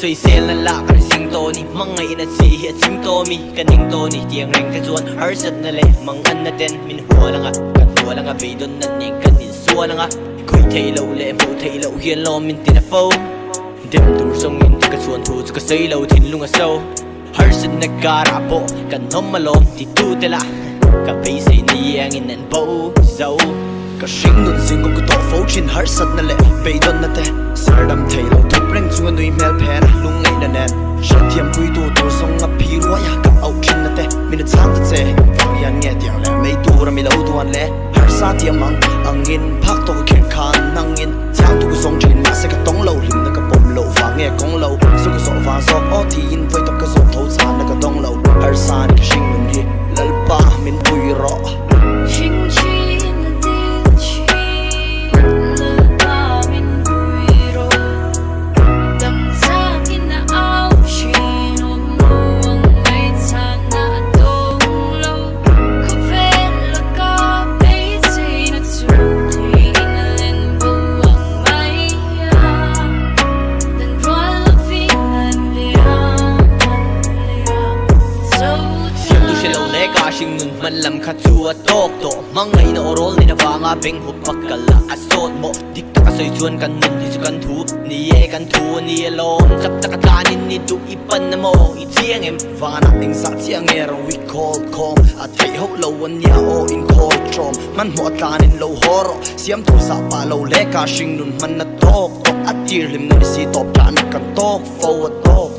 xoay xe là lạ cả sinh tô ni mang ngày na chi hi chim tô mi kan ning tô ni tiang reng ka chuan har sat na le mang an na ten min hua langa kan hua langa be don nan ning kan in suwa langa khoi thei lo le mo thei lo hian lo min tin a fo dem tur song in ka chuan thu ka sei lo thin lunga so har sat na kara po kan nom malom ti tu te la ka pe sei ni yang in an bo zo ka shing nun sing ko to fo chin har sat na le be don na te sardam thei lo tu preng chuan nui mel phe na lung ngai na nen Shatiam pui tu tur song a pi ruaya ka au chin na te min chang ta che wang yan nge tiang le mei tu ra mi lo tuan le har sa tiam mang angin phak to khen khan nangin chang tu song chin na se ka tong lo lim na ka pom lo fa nge kong lo su ka so fa so o ti in voi to ka so tho chan na ka tong lo har sa ni ka shing nun hi lal pa min pui ro shing chi man lam kha chua tok to mangai na orol ni na wanga beng hu pakala asot mo dik ka soi chuan kan nun hi chu kan thu ni e kan thu ni alone chak tak tlanin ni tu ipan na mo I chiang em vana ning sa chiang e ro we call com a thei ho lo wan ya o in call trom man mo tlanin lo horo siam tu sa pa lo le ka shing nun man na tok to atir lim na si top tan kan tok forward tok